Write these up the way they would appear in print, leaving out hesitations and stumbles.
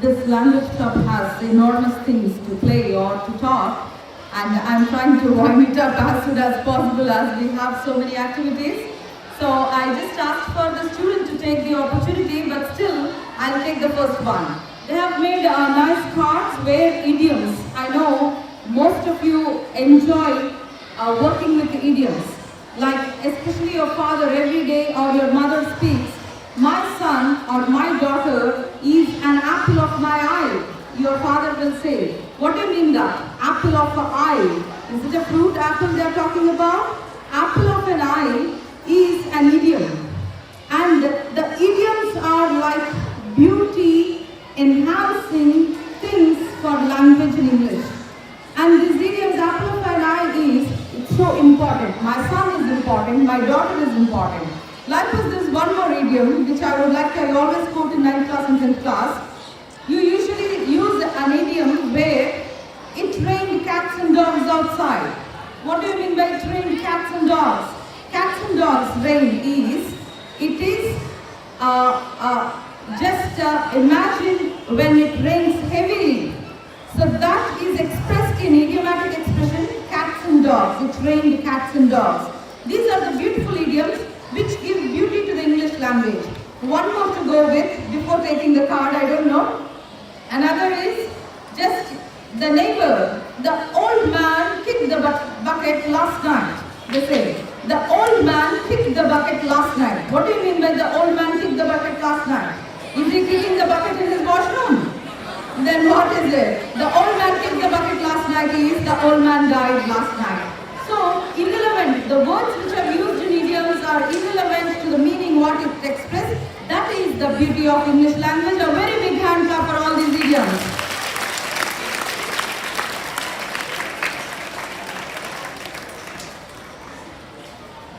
this language club has enormous things to play or to talk, and I'm trying to wind it up as soon as possible as we have so many activities. So I just asked for the student to take the opportunity, but still I'll take the first one. They have made nice cards where idioms. I know most of you enjoy working with the idioms. Like especially your father every day or your mother speaks, my son or my daughter is an apple of my eye. Your father will say, what do you mean that? Apple of an eye. Is it a fruit apple they are talking about? Apple of an eye is an idiom. And the idioms are like beauty enhancing things for language in English. And this idioms, apple of an eye, it's so important. My son is important, my daughter is important. Likewise, there's one more idiom which I would like to, I always quote in 9th class and 10th class. You usually use an idiom where it rained cats and dogs outside. What do you mean by it rained cats and dogs? Cats and dogs rain is, it is just imagine when it rains heavily. So that is expressed in idiomatic expression, cats and dogs. It rained cats and dogs. These are the beautiful idioms which give beauty to the English language. One more to go with before taking the card, I don't know. Another is just the neighbor. The old man kicked the bucket last night. They say, the old man kicked the bucket last night. What do you mean by the old man kicked the bucket last night? Is he kicking the bucket in his washroom? Then what is it? The old man kicked the bucket last night is the old man died last night. So, irrelevant. The words which are used in idioms are irrelevant to the meaning what it expresses. That is the beauty of English language. A very big hand clap for all these idioms.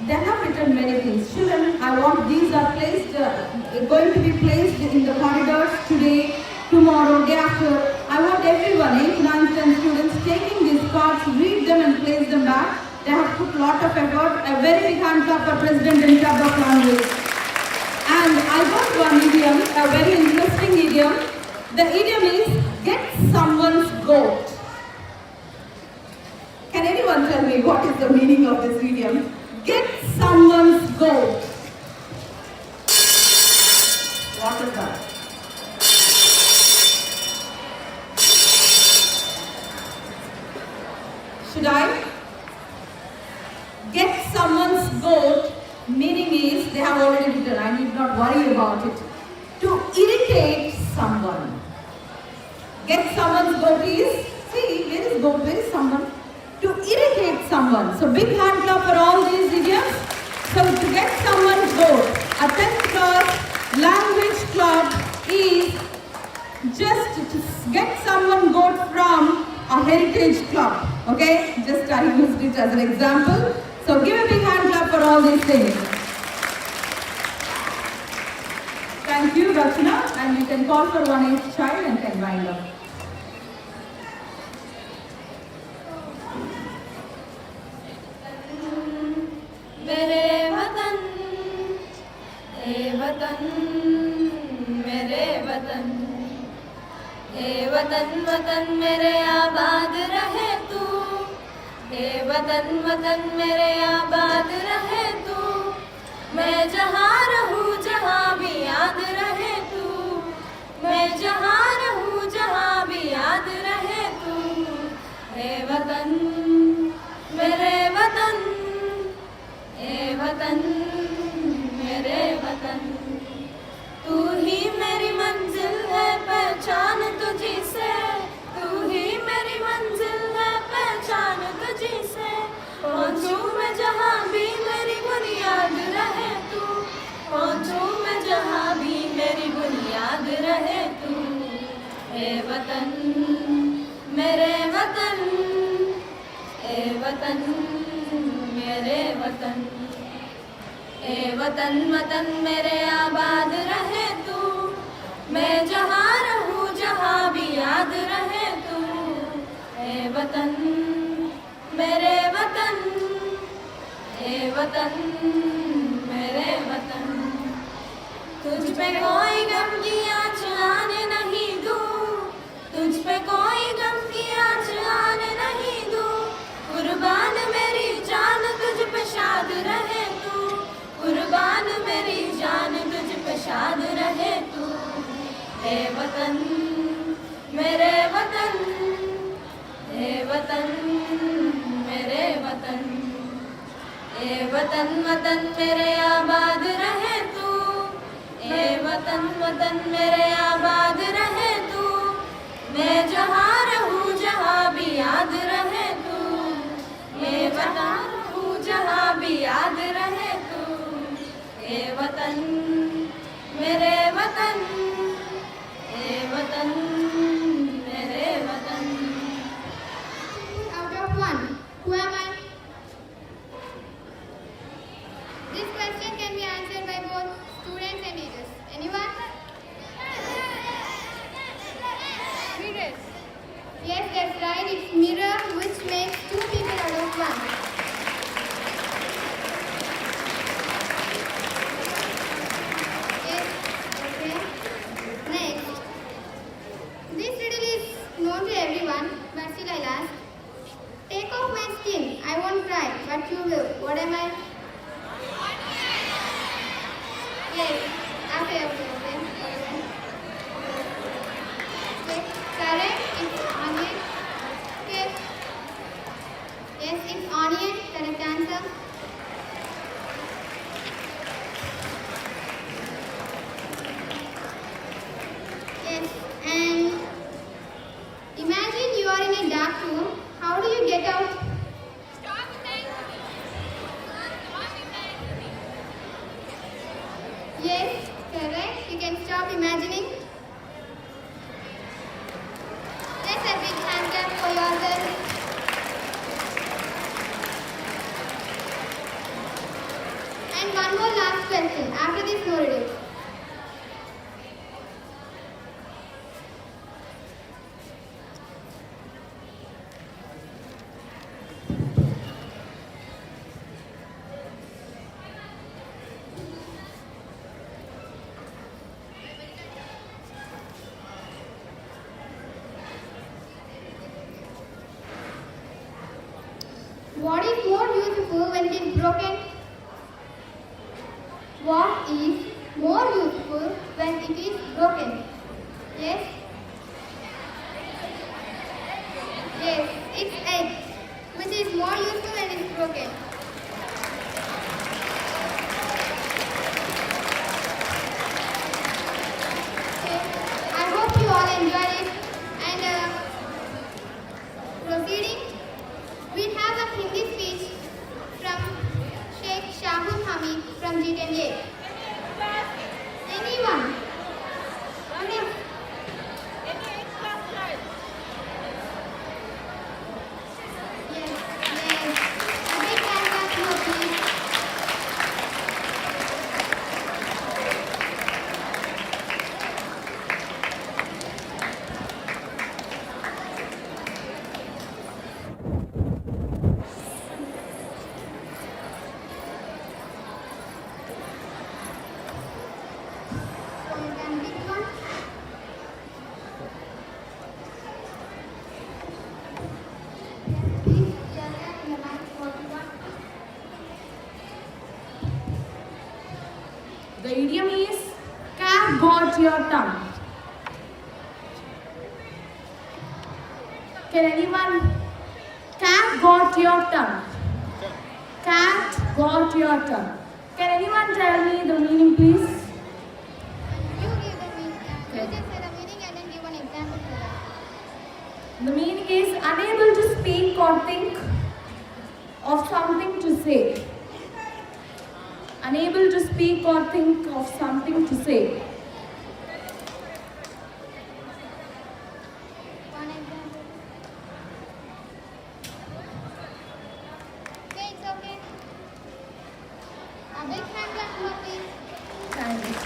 They have written many things. Children, I want these are placed, going to be placed in the corridors today, tomorrow, day after. I want everyone, 8, 9, 10 students taking these cards, read them and place them back. They have put a lot of effort. A very big hand clap for President in charge of language. And I got one idiom, a very interesting idiom. The idiom is, get someone's goat. Can anyone tell me what is the meaning of this idiom? Get someone's goat. What is that? Should I? Get someone's goat, meaning is, they have already written, I need not worry about it. To irritate someone. Get someone's goat is, see, where is goat, where is someone? To irritate someone. So big hand clap for all these idioms. So to get someone's goat, a 10th class language club is just to get someone goat from a heritage club. Okay, just I used it as an example. So give a big hand clap for all these things. Thank you, Rachana, and you can call for one each child and can wind up. मेरे वतन, मेरे वतन, हे वतन वतन मेरे आबाद रहे तू, हे वतन वतन मेरे आबाद रहे तू, मैं जहाँ रहूँ जहाँ भी याद रहे तू, मैं जहाँ रहूँ जहाँ भी याद रहे तू, हे वतन, मेरे वतन, हे वतन, मेरे वतन, तू ही मेरी मंजिल है पहचान तुझी से, तू ही मेरी मंजिल है पहचान तुझी से, पहुँचूँ मैं जहाँ भी मेरी बुनियाद रहे तू, पहुँचूँ मैं जहाँ भी मेरी बुनियाद रहे तू, हे वतन, मेरे वतन, हे वतन, मेरे वतन, हे वतन वतन मेरे आबाद रहे तू, मैं जहाँ रहूँ जहाँ भी याद रहे तू, हे वतन, मेरे वतन, हे वतन, मेरे वतन, तुझ पे कोई गम की आँच आने नहीं दूँ, ए वतन मेरे वतन, ए वतन मेरे वतन, ए वतन वतन मेरे आबाद रहे तू, ए वतन वतन मेरे आबाद रहे तू, मैं जहाँ रहूँ जहाँ भी याद रहे तू, मैं जहाँ रहूँ जहाँ भी याद रहे तू, ए वतन मेरे वतन, ए वतन मेरे वतन। Out of one, who am I? This question can be answered by both students and teachers. Anyone? Mirror. Yes, that's right. It's mirror which makes two people out of one. Yes. Okay. Next. This riddle is known to everyone, but still I'll ask. Take off my skin. I won't cry, but you will. What am I? Yes. Okay. Correct. It's onion. Okay. Yes, it's onion. Correct answer. Yes. And imagine you are in a dark room. How do you get out? Yes, correct. You can stop imagining. Let's a big hand clap for yourself. And one more last question. After this, no riddles. What is more useful when it is broken? What is more useful when it is broken? Yes? Yes, it's egg, which is more useful when it is broken. Okay. I hope you all enjoyed it. And proceeding, we have a Hindi speech from Sheikh Shahul Hamid from G10A. Anyone? Please. Yes, yes. A big hand clap for please. So you can pick one. Yes, please tell them in the mic what you want. The idiom is cat got your tongue. Can anyone? Cat got your tongue. Cat got your tongue. Can anyone tell me the meaning, please? You give the meaning. You just say the meaning and then give an example for that. The meaning is unable to speak or think of something to say. Unable to speak or think of something to say. One example. Okay, it's okay. A big hand clap for please. Thank you.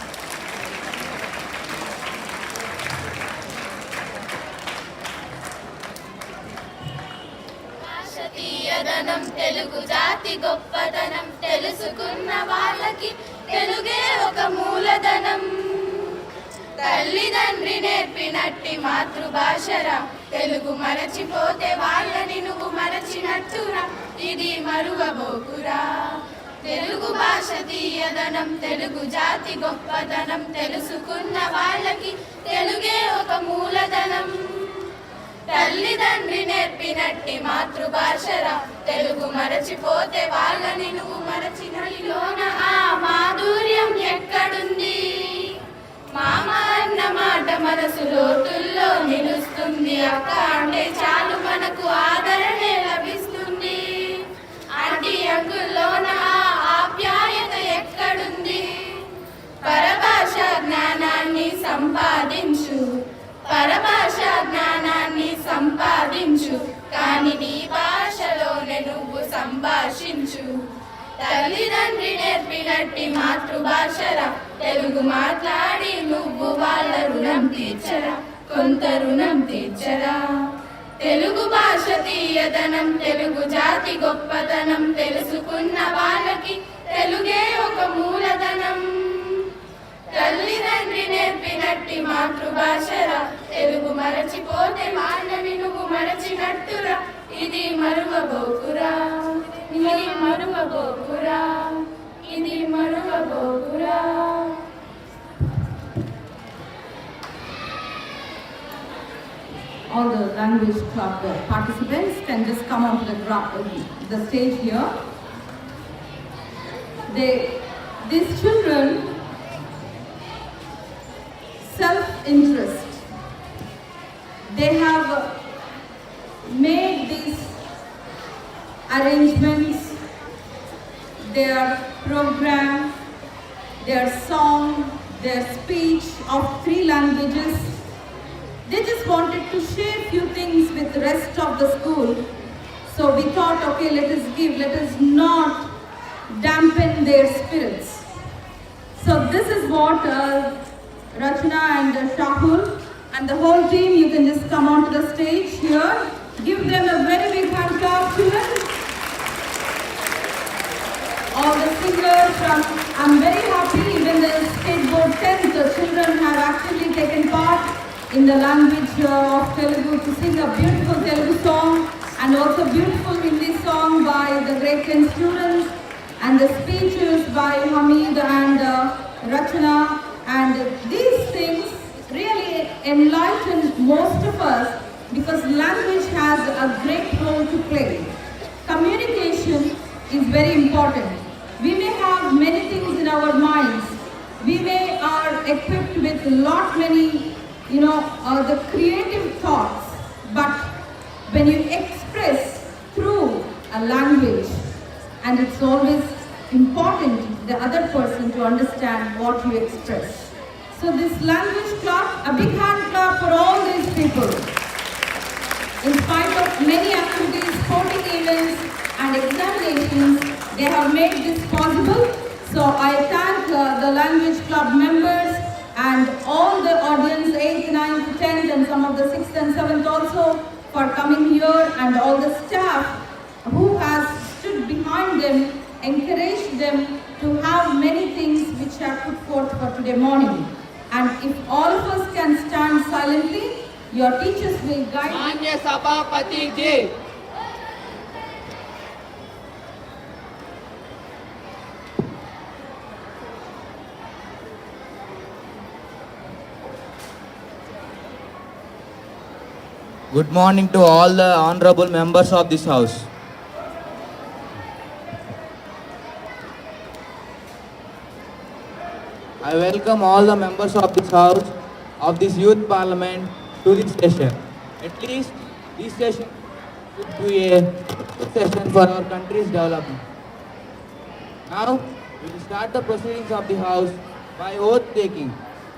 భాషతీయదనం Telugu జాతి గొప్పదనం తెలుసుకున్న వాళ్ళకి తెలుగే ఒక మూలధనం. తల్లిదండ్రి నేర్పినట్టి మాతృభాషరా తెలుగు మరచిపోతే వాళ్ళని నువ్వు మరచినట్టురా, ఇది మరువబోకురా. తెలుగు భాష తీయదనం తెలుగు జాతి గొప్పదనం తెలుసుకున్న వాళ్ళకి తెలుగే తల్లిదండ్రి నేర్పినట్టి మాతృభాషరా తెలుగు మరచిపోతే వాళ్ళని నువ్వు మరచినలోన ఆ మాధుర్యం ఎక్కడుంది మామ అన్న మాట మనసు లోతుల్లో నిలుస్తుంది అక్క అంటే చాలు మనకు ఆదరణే లభిస్తుంది ఆంటీ అంకుల్లోన ఆ ఆప్యాయత ఎక్కడుంది పరభాష జ్ఞానాన్ని సంపాదించు పరభాషా జ్ఞానాన్ని సంపాదించు కాని నీ భాషలోనే నువ్వు సంభాషించు తల్లిదండ్రి నేర్పినట్టి మాతృభాషరా తెలుగు మాట్లాడి నువ్వు వాళ్ళ రుణం తీర్చరా కొంత రుణం తీర్చరా తెలుగు భాష తీయదనం తెలుగు జాతి గొప్పతనం తెలుసుకున్న వాళ్ళకి తెలుగే ఒక మూలధనం తల్లిదండ్రి నేర్పినట్టి మాతృభాషరా తెలుగు మరచిపోతే వాళ్ళని నువ్వు మరచినట్టురా ఇది మరువబోకురా ఇది మరువబోకురా ఇది మరువబోకురా All the language club participants can just come onto the stage here. These children self-interest. They have made these arrangements, their program, their song, their speech of 3 languages. They just wanted to share few things with the rest of the school. So we thought, okay, let us not dampen their spirits. So this is what Rachna and Shahul and the whole team, you can just come onto the stage here. Give them a very big hand clap, children. All the singers I'm very happy, even the skateboard 10th, the children have actually taken part in the language of Telugu to sing a beautiful Telugu song and also beautiful Hindi song by the grade 10 students and the speeches by Hamid and Rachna. And these things really enlighten most of us because language has a great role to play. Communication is very important. We may have many things in our minds. We may are equipped with many, the creative thoughts. But when you express through a language, and it's always important the other person to understand what you express. So this language club, a big hand clap for all these people. In spite of many activities, sporting events and examinations, they have made this possible. So I thank the language club members and all the audience, 8th, 9th, 10th and some of the 6th and 7th also for coming here, and all the staff who has stood behind them, encouraged them to have many things which are put forth for today morning. And if all of us can stand silently, your teachers will guide you. Manya Sabhapati Ji. Good morning to all the honorable members of this house. I welcome all the members of this house, of this youth parliament to this session. At least this session should be a good session for our country's development. Now, we will start the proceedings of the house by oath taking.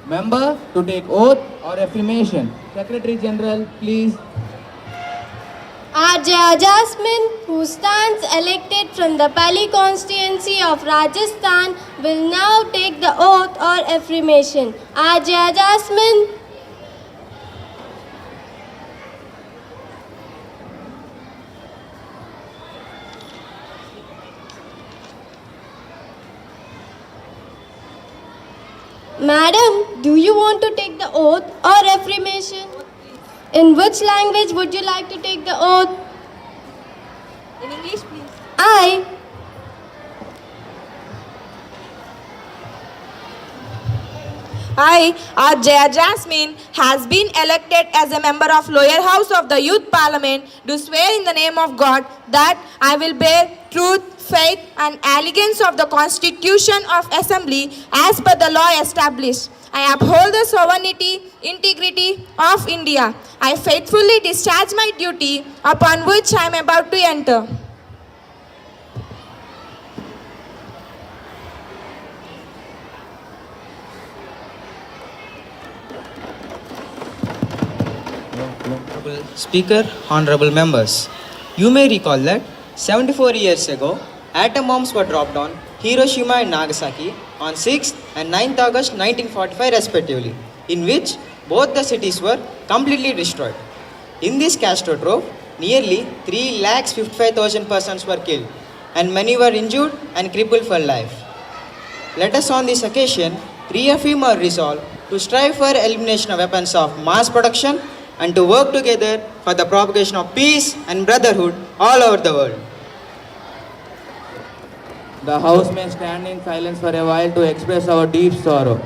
Member to take oath or affirmation. Secretary General, please. Arjaya Jasmine, who stands elected from the Pali constituency of Rajasthan, will now take the oath or affirmation. Arjaya Jasmine. Madam, do you want to take the oath or affirmation? In which language would you like to take the oath? In English, please. I, Jaya Jasmine, has been elected as a member of Lower House of the Youth Parliament, do swear in the name of God that I will bear truth, faith and allegiance of the Constitution of Assembly as per the law established. I uphold the sovereignty, integrity of India. I faithfully discharge my duty upon which I am about to enter. Honorable Speaker, honorable members, you may recall that 74 years ago, atom bombs were dropped on Hiroshima and Nagasaki on 6th and 9th August 1945 respectively, in which both the cities were completely destroyed. In this catastrophe, nearly 3,55,000 persons were killed and many were injured and crippled for life. Let us on this occasion reaffirm our resolve to strive for elimination of weapons of mass production and to work together for the propagation of peace and brotherhood all over the world. The House may stand in silence for a while to express our deep sorrow.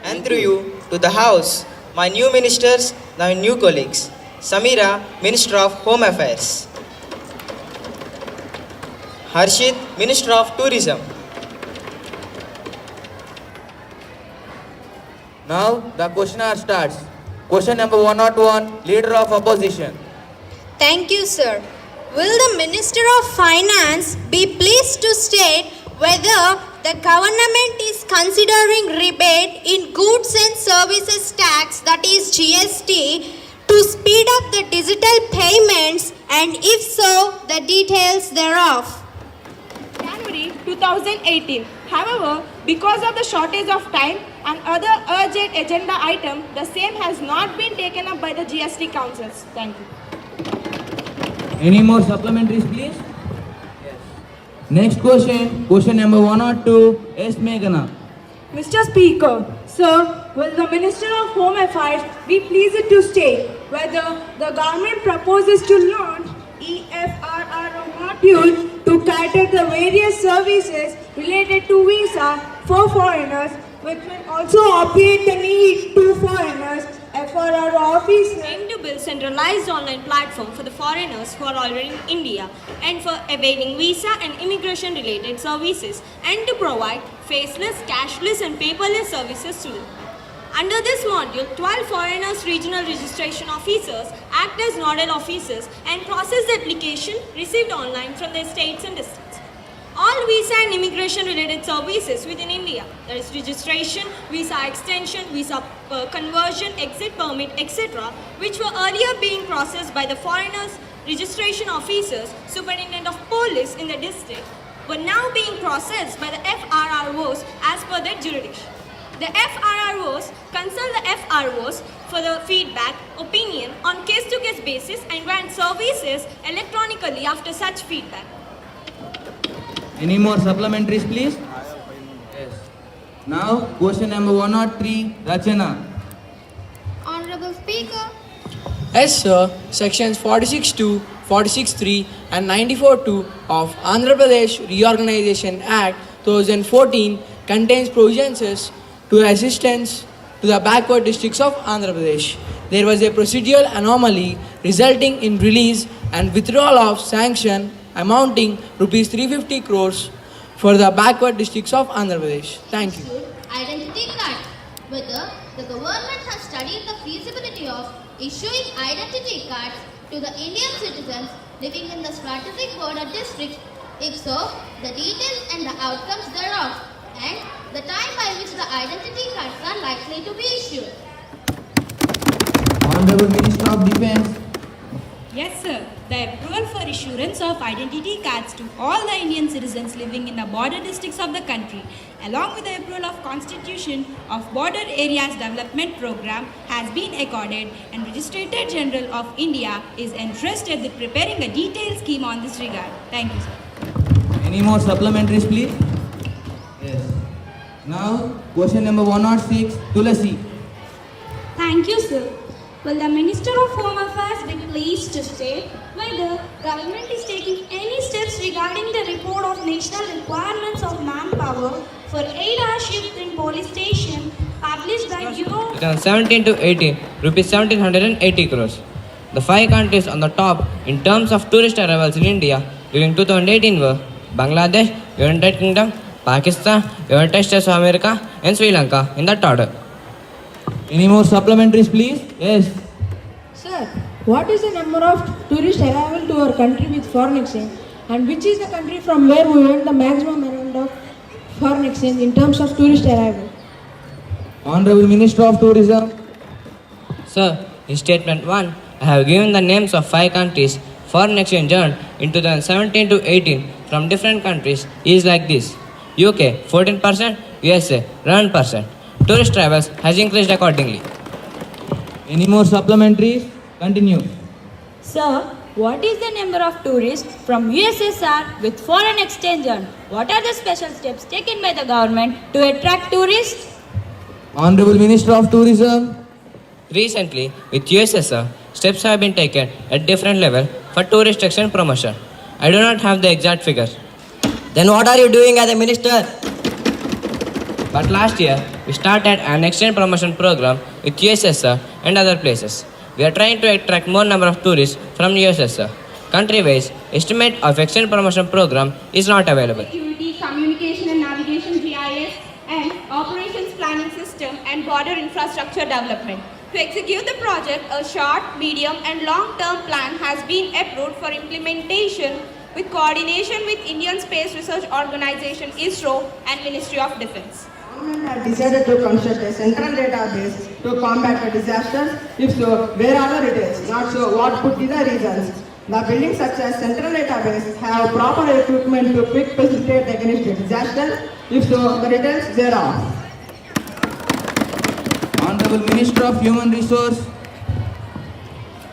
And through you, to the House, my new ministers, my new colleagues. Samira, Minister of Home Affairs. Harshit, Minister of Tourism. Now the question hour starts. Question number 101, Leader of Opposition. Thank you, sir. Will the Minister of Finance be pleased to state whether the government is considering rebate in goods and services tax, that is GST, to speed up the digital payments, and if so, the details thereof? January 2018. However, because of the shortage of time and other urgent agenda item, the same has not been taken up by the GST councils. Thank you. Any more supplementaries, please? Yes. Next question, question number 102, S. Meghana. Mr. Speaker, sir, will the Minister of Home Affairs be pleased to state whether the government proposes to launch EFRRO module to cater the various services related to visa for foreigners, which will also obviate the need to foreigners, FRRO officers, Aim to build centralized online platform for the foreigners who are already in India and for availing visa and immigration related services, and to provide faceless, cashless and paperless services to them. Under this module, 12 foreigners regional registration officers act as nodal officers and process the application received online from their states and districts. All visa and immigration related services within India, that is registration, visa extension, visa conversion, exit permit, etc., which were earlier being processed by the foreigners registration officers, superintendent of police in the district, were now being processed by the FRROs as per their jurisdiction. The FRROs consult the FROs for the feedback, opinion on case-to-case basis and grant services electronically after such feedback. Any more supplementaries, please? Yes. Now, question number 103, Rachana. Honorable Speaker, Yes, sir. Sections 46.2, 46.3 and 94.2 of Andhra Pradesh Reorganization Act 2014 contains provisions to assistance to the backward districts of Andhra Pradesh. There was a procedural anomaly resulting in release and withdrawal of sanction amounting rupees 350 crores for the backward districts of Andhra Pradesh. Thank you. identity card. Whether the government has studied the feasibility of issuing identity cards to the Indian citizens living in the strategic border districts. If so, the details and the outcomes thereof, and the time by which the identity cards are likely to be issued. Honorable Minister of Defence. Yes, sir. The approval for issuance of identity cards to all the Indian citizens living in the border districts of the country, along with the approval of Constitution of Border Areas Development Program, has been accorded, and Registrator General of India is entrusted with preparing a detailed scheme on this regard. Thank you, sir. Any more supplementaries, please? Yes. Now, question number 106, Tulasi. Thank you, sir. Will the Minister of Home Affairs be pleased to state whether government is taking any steps regarding the report of national requirements of manpower for 8-hour shift in police station published by Bureau 2017 to 18, rupees 1780 crores. The five countries on the top in terms of tourist arrivals in India during 2018 were Bangladesh, United Kingdom, Pakistan, United States of America, and Sri Lanka in that order. Any more supplementaries, please? Yes. Sir, what is the number of tourist arrival to our country with foreign exchange? And which is the country from where we earn the maximum amount of foreign exchange in terms of tourist arrival? Honorable Minister of Tourism. Sir, in statement 1, I have given the names of five countries foreign exchange earned in 2017 to 18 from different countries is like this. UK 14%, USA 11%. Tourist travels has increased accordingly. Any more supplementaries? Continue. Sir, what is the number of tourists from USSR with foreign exchange earned? What are the special steps taken by the government to attract tourists? Honorable Minister of Tourism. Recently, with USSR, steps have been taken at different level for tourist exchange promotion. I do not have the exact figures. Then what are you doing as a minister? But last year, we started an exchange promotion program with USSR and other places. We are trying to attract more number of tourists from USSR. Country-wise, estimate of exchange promotion program is not available. Security, communication and navigation GIS, and operations planning system and border infrastructure development. To execute the project, a short, medium and long-term plan has been approved for implementation with coordination with Indian Space Research Organization ISRO and Ministry of Defence. Government had decided to construct a central database to combat the disasters. If so, where are the details? Not so, what could be the reasons? The buildings such as central database have proper equipment to quick facilitate against the disaster. If so, the details thereof. Honorable Minister of Human Resource.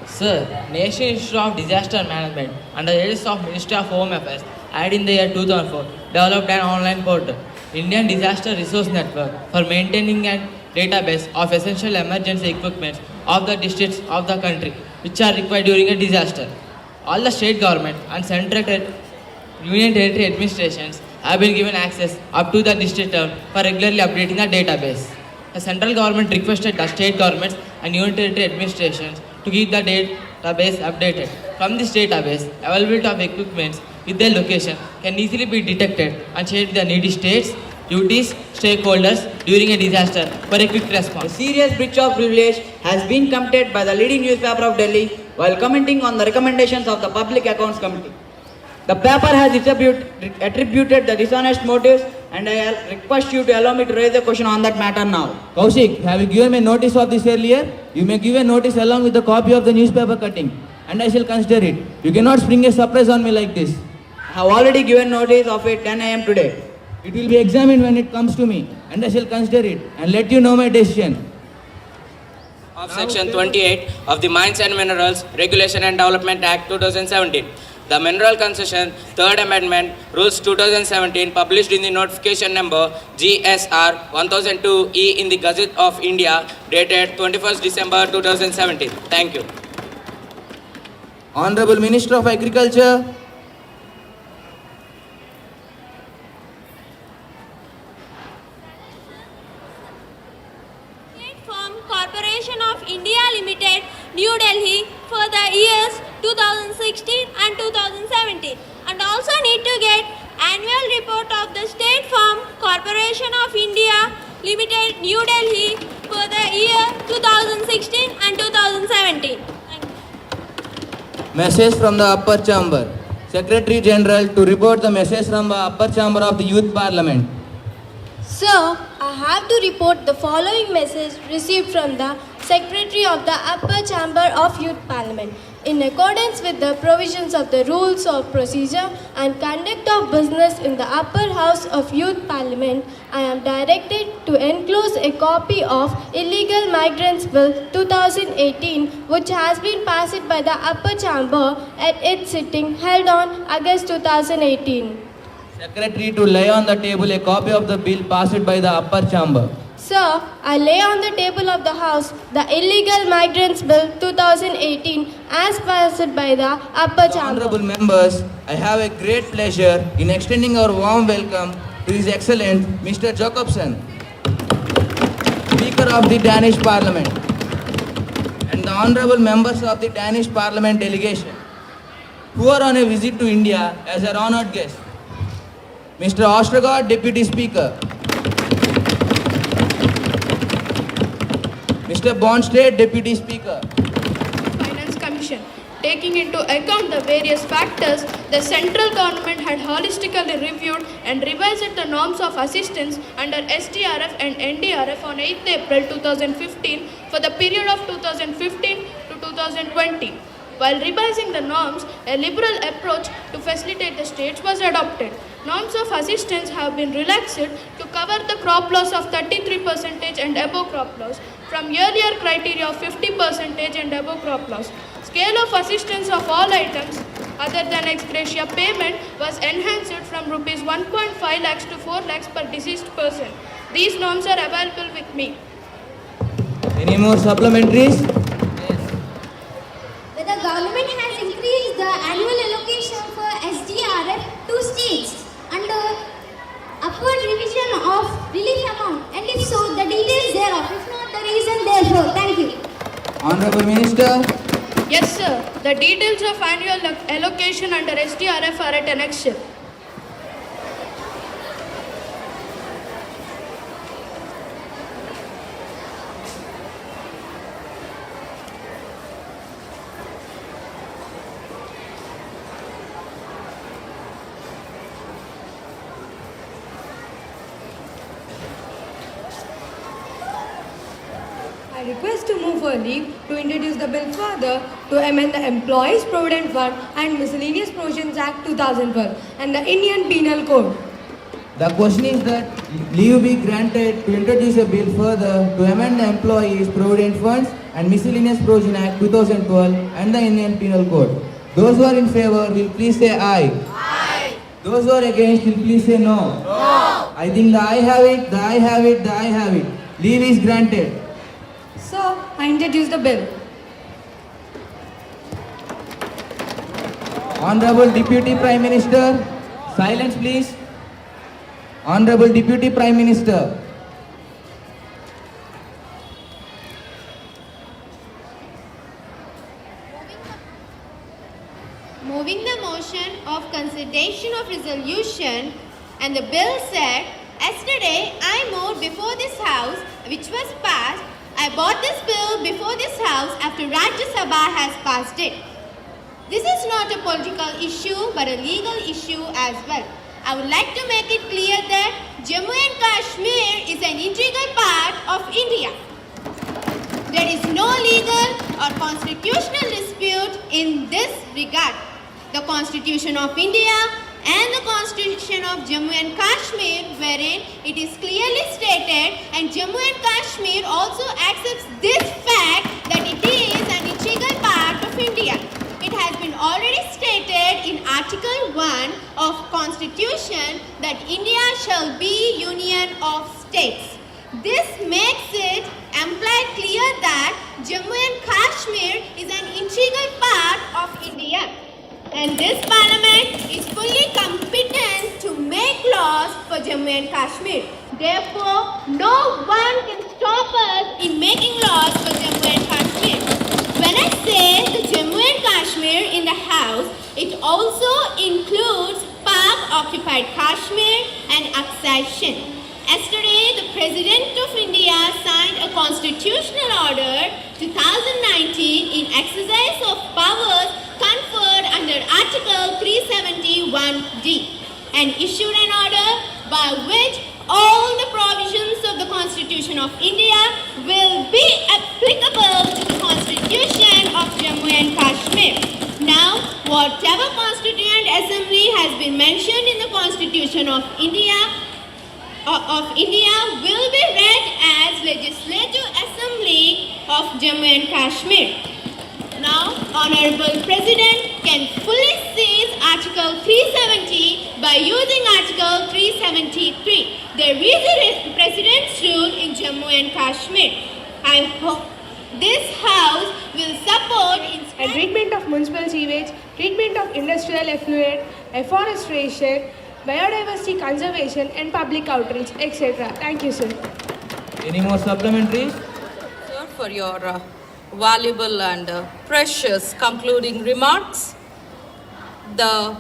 Sir, National Institute of Disaster Management under the aegis of Ministry of Home Affairs had in the year 2004 developed an online portal, Indian Disaster Resource Network, for maintaining a database of essential emergency equipment of the districts of the country which are required during a disaster. All the state government and central union territory administrations have been given access up to the district level for regularly updating the database. The central government requested the state governments and union territory administrations to keep the database updated. From this database, availability of equipments with their location can easily be detected and shared with the needy states, UTs, stakeholders during a disaster for a quick response. A serious breach of privilege has been committed by the leading newspaper of Delhi while commenting on the recommendations of the Public Accounts Committee. The paper has attributed the dishonest motives, and I request you to allow me to raise a question on that matter now. Kaushik, have you given me notice of this earlier? You may give a notice along with the copy of the newspaper cutting, and I shall consider it. You cannot spring a surprise on me like this. I have already given notice of it 10 a.m. today. It will be examined when it comes to me, and I shall consider it and let you know my decision. Of Section 28 of the Mines and Minerals Regulation and Development Act 2017. The Mineral Concession 3rd Amendment Rules 2017 published in the notification number GSR 1002E in the Gazette of India dated 21st December 2017. Thank you. Honorable Minister of Agriculture. State Farm Corporation of India Limited, New Delhi for the years 2016 and 2017, and also need to get annual report of the State Farm Corporation of India Limited, New Delhi for the year 2016 and 2017. Thank you. Message from the upper chamber. Secretary General to report the message from the upper chamber of the Youth Parliament. Sir, I have to report the following message received from the Secretary of the Upper Chamber of Youth Parliament. In accordance with the provisions of the Rules of Procedure and Conduct of Business in the Upper House of Youth Parliament, I am directed to enclose a copy of Illegal Migrants Bill 2018, which has been passed by the Upper Chamber at its sitting held on August 2018. Secretary to lay on the table a copy of the bill passed by the upper chamber. Sir, I lay on the table of the House the Illegal Migrants Bill 2018 as passed by the upper chamber. Honorable members, I have a great pleasure in extending our warm welcome to His Excellent Mr. Jacobsen, Speaker of the Danish Parliament, and the honorable members of the Danish Parliament delegation, who are on a visit to India as our honored guest. Mr. Ostergaard, Deputy Speaker. Mr. Bonstead, Deputy Speaker. Finance Commission. Taking into account the various factors, the central government had holistically reviewed and revised the norms of assistance under SDRF and NDRF on 8th April 2015 for the period of 2015 to 2020. While revising the norms, a liberal approach to facilitate the states was adopted. Norms of assistance have been relaxed to cover the crop loss of 33% and above crop loss from earlier criteria of 50% and above crop loss. Scale of assistance of all items other than ex gratia payment was enhanced from rupees 1.5 lakhs to 4 lakhs per deceased person. These norms are available with me. Any more supplementaries? The government has increased the annual allocation for SDRF to states under upward revision of relief amount, and if so, the details thereof, if not the reason therefore. Thank you. Honorable Minister. Yes, sir. The details of annual allocation under SDRF are at annexure. I request to move for leave to introduce the bill further to amend the Employees Provident Fund and Miscellaneous Provisions Act 2012 and the Indian Penal Code. The question is that leave be granted to introduce a bill further to amend the Employees Provident Funds and Miscellaneous Provision Act 2012 and the Indian Penal Code. Those who are in favor will please say aye. Aye. Those who are against will please say no. No. I think the aye have it, the aye have it, the aye have it. Leave is granted. So, I introduce the bill. Honorable Deputy Prime Minister, silence please. Honorable Deputy Prime Minister. Moving the motion of consideration of resolution, and the bill said, yesterday I moved before this house, which was passed. I brought this bill before this house after Rajya Sabha has passed it. This is not a political issue but a legal issue as well. I would like to make it clear that Jammu and Kashmir is an integral part of India. There is no legal or constitutional dispute in this regard. The Constitution of India and the Constitution of Jammu and Kashmir, wherein it is clearly stated, and Jammu and Kashmir also accepts this fact that it is an integral part of India. It has been already stated in Article 1 of Constitution that India shall be Union of States. This makes it implied clear that Jammu and Kashmir is an integral part of India. And this parliament is fully competent to make laws for Jammu and Kashmir. Therefore, no one can stop us in making laws for Jammu and Kashmir. When I say the Jammu and Kashmir in the House, it also includes Pak-occupied Kashmir and accession. Yesterday, the President of India signed a constitutional order 2019 in exercise of powers conferred under Article 371D and issued an order by which all the provisions of the Constitution of India will be applicable to the Constitution of Jammu and Kashmir. Now, whatever Constituent Assembly has been mentioned in the Constitution of India will be read as Legislative Assembly of Jammu and Kashmir. Now, Honorable President can fully seize Article 370 by using Article 373. There is a president's rule in Jammu and Kashmir. I hope this House will support And treatment of municipal sewage, treatment of industrial effluent, afforestation, biodiversity conservation and public outreach, etc. Thank you, sir. Any more supplementaries? Sir, for your valuable and precious concluding remarks. The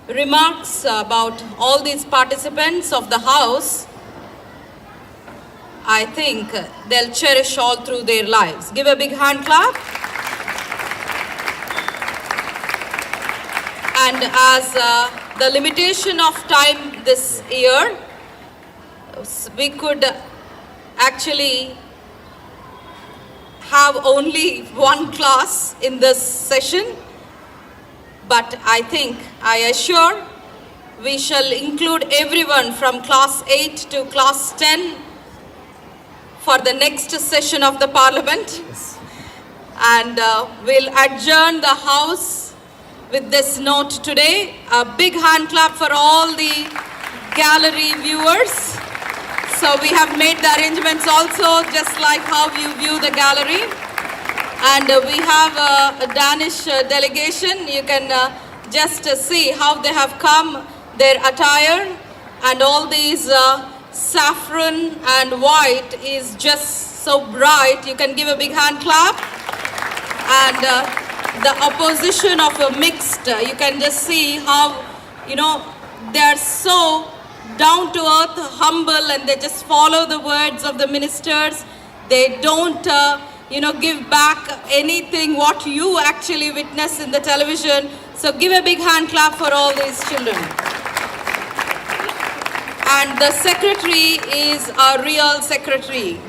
remarks about all these participants of the House, I think they'll cherish all through their lives. Give a big hand clap. And as the limitation of time this year, we could actually have only one class in this session, but I assure we shall include everyone from class 8 to class 10 for the next session of the Parliament. And we'll adjourn the House with this note today. A big hand clap for all the gallery viewers. So we have made the arrangements also just like how you view the gallery. And we have a Danish delegation. You can just see how they have come, their attire, and all these saffron and white is just so bright. You can give a big hand clap. And the opposition of a mixed, you can just see how, they are so down to earth, humble, and they just follow the words of the ministers. They don't, give back anything what you actually witness in the television. So give a big hand clap for all these children. And the secretary is a real secretary.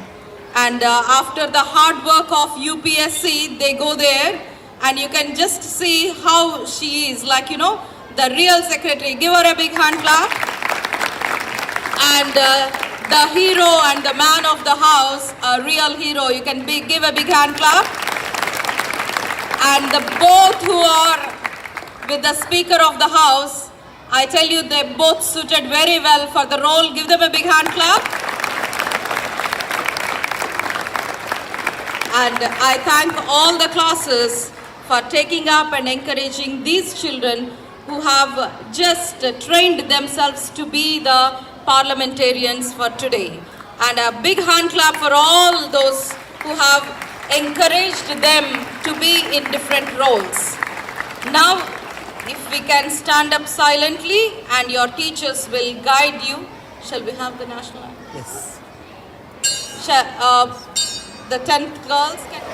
And after the hard work of UPSC, they go there and you can just see how she is, the real secretary. Give her a big hand clap. And the hero and the man of the house, a real hero, you can give a big hand clap. And the both who are with the Speaker of the House, I tell you, they both suited very well for the role. Give them a big hand clap. And I thank all the classes for taking up and encouraging these children who have just trained themselves to be the parliamentarians for today. And a big hand clap for all those who have encouraged them to be in different roles. Now, if we can stand up silently and your teachers will guide you. Shall we have the national anthem? Yes. The 10th girls can